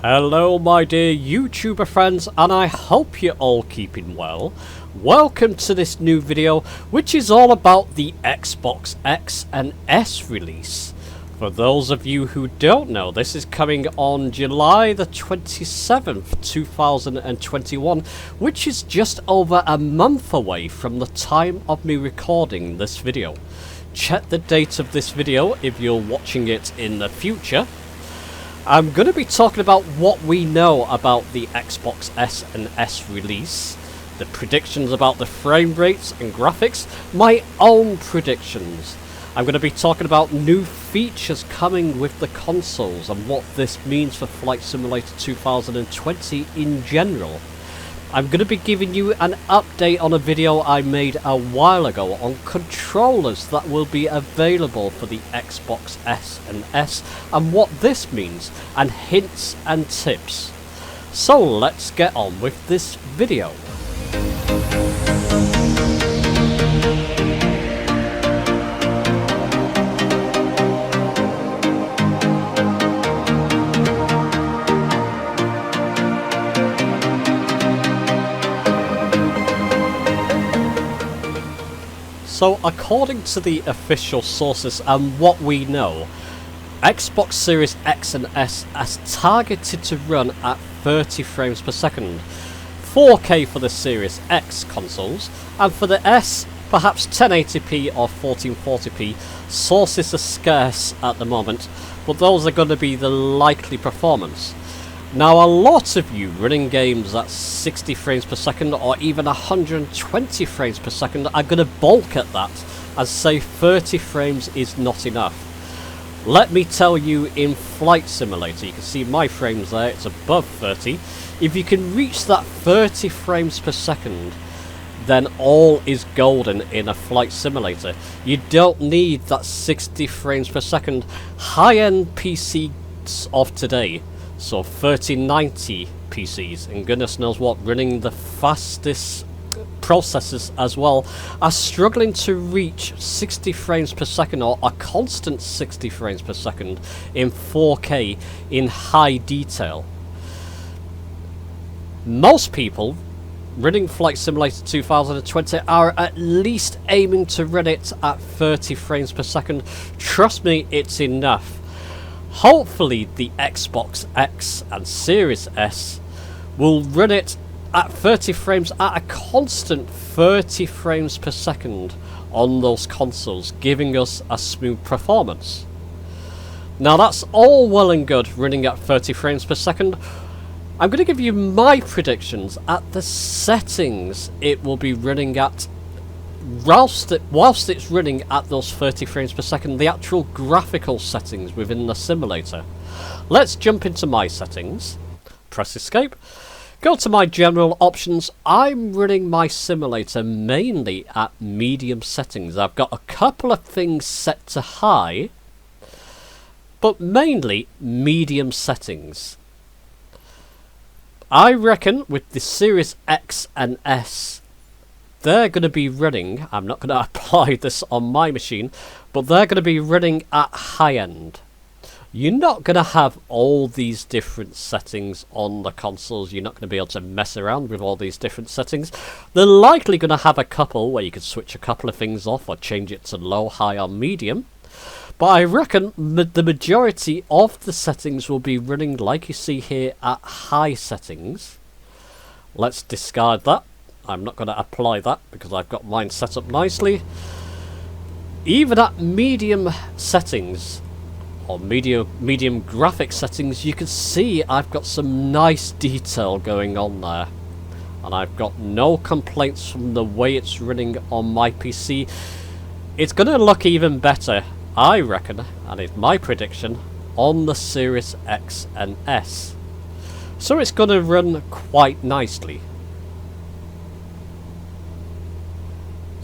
Hello my dear YouTuber friends, and I hope you're all keeping well. Welcome to this new video, which is all about the Xbox X and S release. For those of you who don't know, this is coming on July the 27th, 2021, which is just over a month away from the time of me recording this video. Check the date of this video if you're watching it in the future. I'm going to be talking about what we know about the Xbox S and S release, the predictions about the frame rates and graphics, my own predictions. I'm going to be talking about new features coming with the consoles and what this means for Flight Simulator 2020 in general. I'm going to be giving you an update on a video I made a while ago on controllers that will be available for the Xbox S and S and what this means, and hints and tips. So let's get on with this video. So according to the official sources and what we know, Xbox Series X and S is targeted to run at 30 frames per second, 4K for the Series X consoles, and for the S, perhaps 1080p or 1440p. Sources are scarce at the moment, but those are going to be the likely performance. Now, a lot of you running games at 60 frames per second or even 120 frames per second are going to balk at that and say 30 frames is not enough. Let me tell you, in Flight Simulator, you can see my frames there, it's above 30. If you can reach that 30 frames per second, then all is golden in a Flight Simulator. You don't need that 60 frames per second. High-end PCs of today, so 3090 PCs, and goodness knows what, running the fastest processors as well, are struggling to reach 60 frames per second or a constant 60 frames per second in 4K in high detail. Most people running Flight Simulator 2020 are at least aiming to run it at 30 frames per second. Trust me, it's enough. Hopefully the Xbox X and Series S will run it at 30 frames at a constant 30 frames per second on those consoles, giving us a smooth performance. Now that's all well and good running at 30 frames per second. I'm going to give you my predictions at the settings it will be running at whilst it's running at those 30 frames per second, the actual graphical settings within the simulator. Let's jump into my settings, press escape, go to my general options. I'm running my simulator mainly at medium settings. I've got a couple of things set to high, but mainly medium settings. I reckon with the Series X and S, they're going to be running, I'm not going to apply this on my machine, but they're going to be running at high end. You're not going to have all these different settings on the consoles. You're not going to be able to mess around with all these different settings. They're likely going to have a couple where you can switch a couple of things off or change it to low, high or medium. But I reckon the majority of the settings will be running, like you see here, at high settings. Let's discard that. I'm not going to apply that because I've got mine set up nicely. Even at medium settings or medium graphic settings, you can see I've got some nice detail going on there, and I've got no complaints from the way it's running on my PC. It's going to look even better, I reckon, and it's my prediction, on the Series X and S. So it's going to run quite nicely.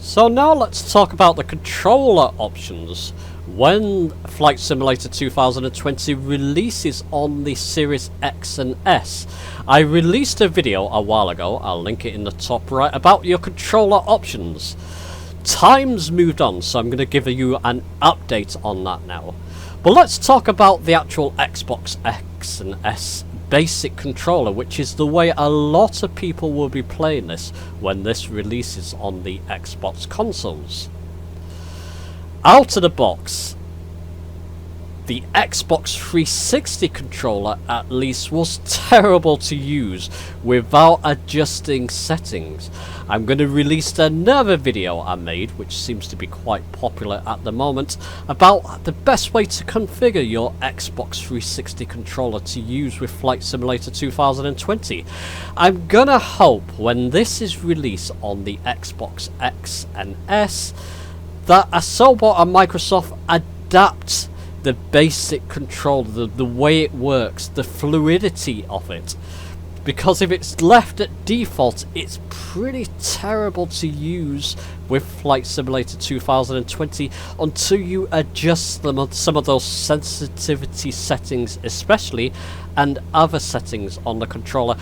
So now let's talk about the controller options when Flight Simulator 2020 releases on the Series X and S. I released a video a while ago, I'll link it in the top right, about your controller options. Time's moved on, so I'm going to give you an update on that now. But let's talk about the actual Xbox X and S basic controller, which is the way a lot of people will be playing this when this releases on the Xbox consoles. Out of the box, the Xbox 360 controller at least was terrible to use without adjusting settings. I'm going to release another video I made, which seems to be quite popular at the moment, about the best way to configure your Xbox 360 controller to use with Flight Simulator 2020. I'm gonna hope when this is released on the Xbox X and S that Asobo and Microsoft adapt the basic controller, the way it works, the fluidity of it. Because if it's left at default, it's pretty terrible to use with Flight Simulator 2020 until you adjust them on some of those sensitivity settings especially, and other settings on the controller.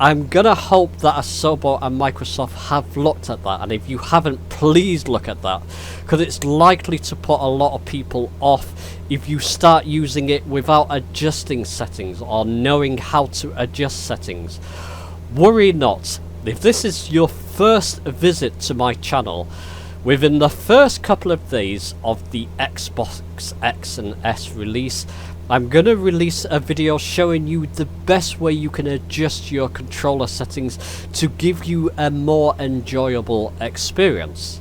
I'm gonna hope that Asobo and Microsoft have looked at that, and if you haven't, please look at that, because it's likely to put a lot of people off if you start using it without adjusting settings or knowing how to adjust settings. Worry not, if this is your first visit to my channel, within the first couple of days of the Xbox X and S release, I'm going to release a video showing you the best way you can adjust your controller settings to give you a more enjoyable experience.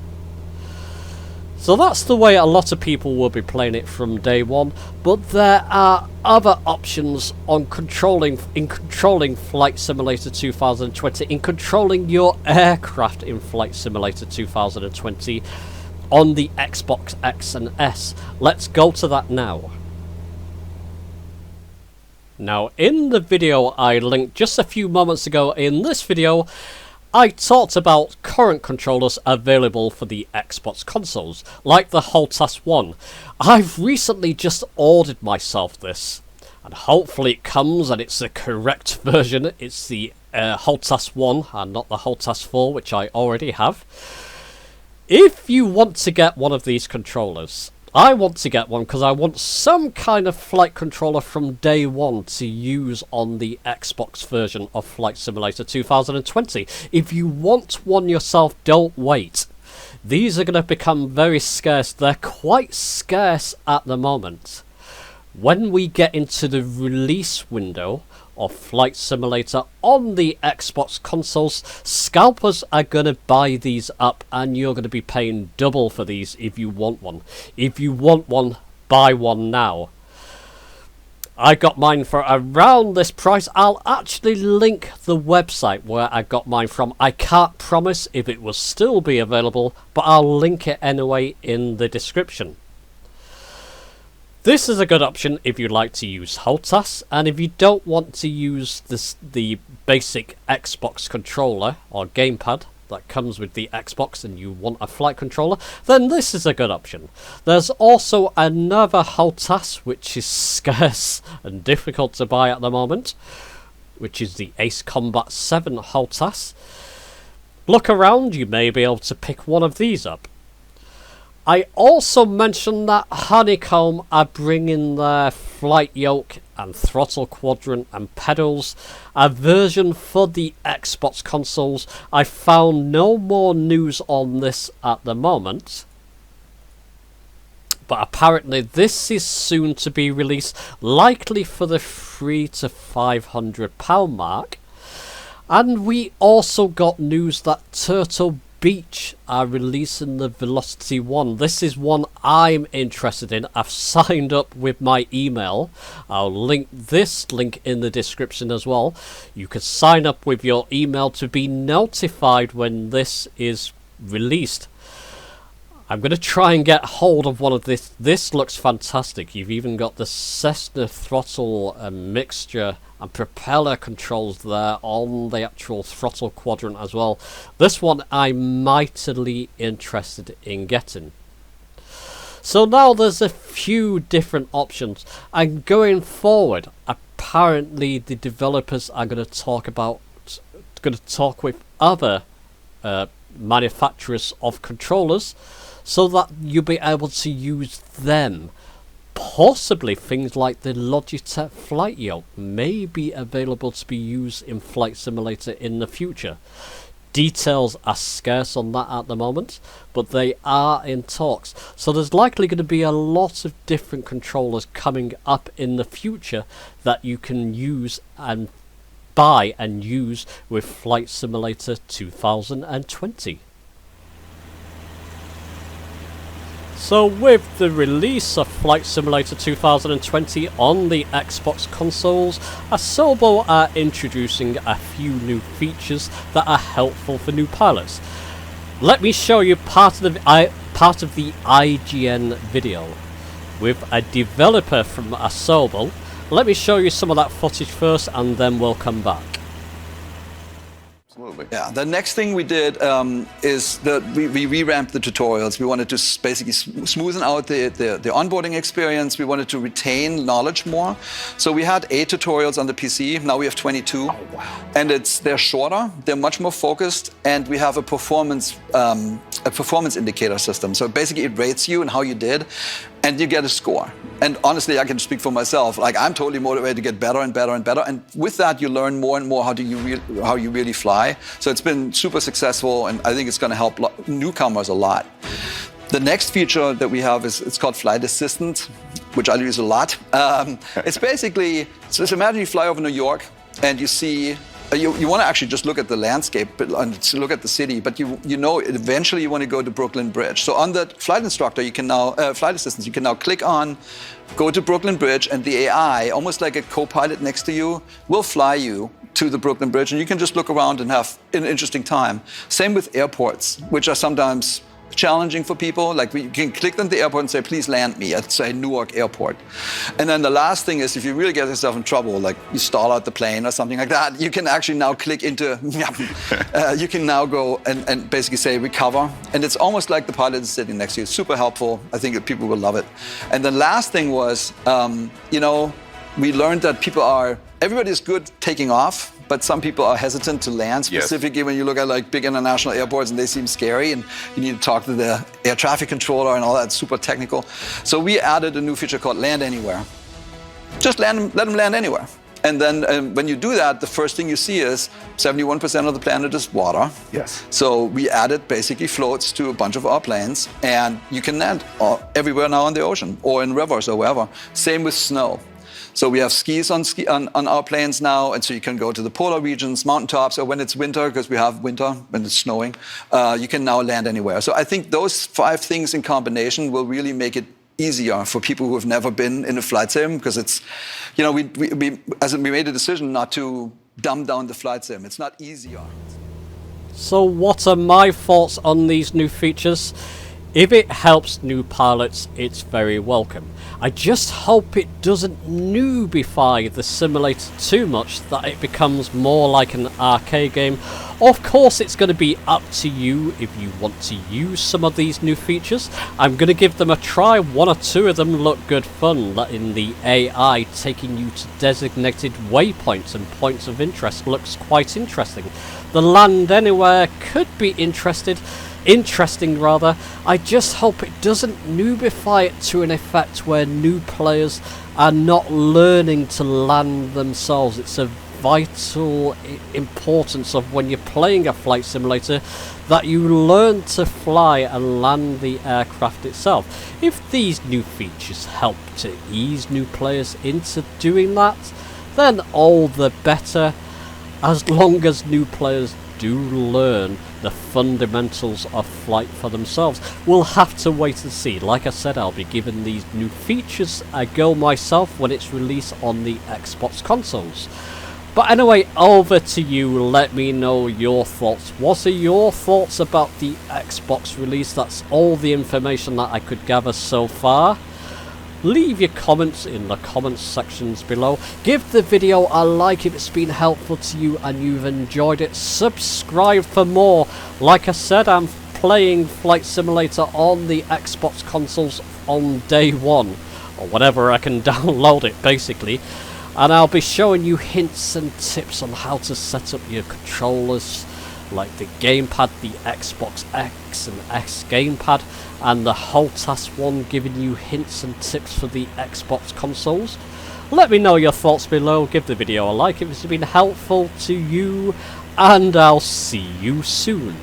So that's the way a lot of people will be playing it from day one, but there are other options on controlling Flight Simulator 2020, in controlling your aircraft in Flight Simulator 2020 on the Xbox X and S. Let's go to that now. Now, in the video I linked just a few moments ago, in this video I talked about current controllers available for the Xbox consoles, like the Hotas One. I've recently just ordered myself this, and hopefully it comes and it's the correct version. It's the Hotas One and not the Hotas 4, which I already have. If you want to get one of these controllers, I want to get one because I want some kind of flight controller from day one to use on the Xbox version of Flight Simulator 2020. If you want one yourself, don't wait. These are going to become very scarce. They're quite scarce at the moment. When we get into the release window of Flight Simulator on the Xbox consoles, scalpers are going to buy these up, and you're going to be paying double for these if you want one. If you want one, buy one now. I got mine for around this price. I'll actually link the website where I got mine from. I can't promise if it will still be available, but I'll link it anyway in the description. This is a good option if you like to use Hotas, and if you don't want to use the basic Xbox controller or gamepad that comes with the Xbox and you want a flight controller, then this is a good option. There's also another Hotas which is scarce and difficult to buy at the moment, which is the Ace Combat 7 Hotas. Look around, you may be able to pick one of these up. I also mentioned that Honeycomb are bringing their flight yoke and throttle quadrant and pedals, a version for the Xbox consoles. I found no more news on this at the moment, but apparently this is soon to be released, likely for the £300 to £500 mark. And we also got news that Turtle Beach are releasing the Velocity One. This is one I'm interested in. I've signed up with my email. I'll link this link in the description as well. You can sign up with your email to be notified when this is released. I'm going to try and get hold of one of this. This looks fantastic. You've even got the Cessna throttle mixture and propeller controls there on the actual throttle quadrant as well. This one I'm mightily interested in getting. So now there's a few different options, and going forward, apparently the developers are going to talk with other manufacturers of controllers, so that you'll be able to use them. possibly things like the Logitech Flight Yoke may be available to be used in Flight Simulator in the future. Details are scarce on that at the moment, but they are in talks. So there's likely going to be a lot of different controllers coming up in the future that you can use and buy and use with Flight Simulator 2020. So with the release of Flight Simulator 2020 on the Xbox consoles, Asobo are introducing a few new features that are helpful for new pilots. Let me show you part of the IGN video with a developer from Asobo. Let me show you some of that footage first and then we'll come back. Absolutely. Yeah, the next thing we did is that we revamped the tutorials. We wanted to basically smoothen out the onboarding experience. We wanted to retain knowledge more. So we had 8 tutorials on the PC. Now we have 22. Oh, wow. And they're shorter, they're much more focused, and we have a performance indicator system. So basically it rates you and how you did, and you get a score. And honestly, I can speak for myself. Like, I'm totally motivated to get better and better and better. And with that, you learn more and more how you really fly. So it's been super successful, and I think it's going to help newcomers a lot. The next feature that we have is, it's called Flight Assistant, which I use a lot. It's basically, so imagine you fly over New York and you see, you want to actually just look at the landscape and look at the city, but you know eventually you want to go to Brooklyn Bridge. So on the flight instructor, you can now, flight assistance, you can now click on, go to Brooklyn Bridge, and the AI, almost like a co-pilot next to you, will fly you to the Brooklyn Bridge, and you can just look around and have an interesting time. Same with airports, which are sometimes challenging for people. Like, you can click on the airport and say, please land me at, say, Newark Airport. And then the last thing is, if you really get yourself in trouble, like you stall out the plane or something like that, you can actually now click into, you can now go and basically say recover. And it's almost like the pilot is sitting next to you. It's super helpful. I think that people will love it. And the last thing was, you know, we learned that everybody's good taking off, but some people are hesitant to land, specifically when you look at like big international airports and they seem scary and you need to talk to the air traffic controller and all that, super technical. So we added a new feature called Land Anywhere. Just let them land anywhere. And then when you do that, the first thing you see is 71% of the planet is water. Yes. So we added basically floats to a bunch of our planes, and you can land everywhere now on the ocean or in rivers or wherever. Same with snow. So we have skis on our planes now, and so you can go to the polar regions, mountaintops, or when it's winter, because we have winter, when it's snowing, you can now land anywhere. So I think those 5 things in combination will really make it easier for people who have never been in a flight sim, because it's, you know, we made a decision not to dumb down the flight sim. It's not easier. So what are my thoughts on these new features? If it helps new pilots, it's very welcome. I just hope it doesn't noobify the simulator too much that it becomes more like an arcade game. Of course, it's going to be up to you if you want to use some of these new features. I'm going to give them a try. 1 or 2 of them look good fun, letting the AI taking you to designated waypoints and points of interest looks quite interesting. The Land Anywhere could be interesting. I just hope it doesn't noobify it to an effect where new players are not learning to land themselves. It's a vital importance of when you're playing a flight simulator that you learn to fly and land the aircraft itself. If these new features help to ease new players into doing that, then all the better, as long as new players do learn the fundamentals of flight for themselves. We'll have to wait and see. Like I said, I'll be giving these new features a go myself when it's released on the Xbox consoles. But anyway, over to you. Let me know your thoughts. What are your thoughts about the Xbox release? That's all the information that I could gather so far. Leave your comments in the comments sections below. Give the video a like if it's been helpful to you and you've enjoyed it. Subscribe for more. Like I said, I'm playing Flight Simulator on the Xbox consoles on day 1, or whenever I can download it, basically. And I'll be showing you hints and tips on how to set up your controllers like the gamepad, the Xbox X and S gamepad, and the Hotas One giving you hints and tips for the Xbox consoles. Let me know your thoughts below, give the video a like if it's been helpful to you, and I'll see you soon.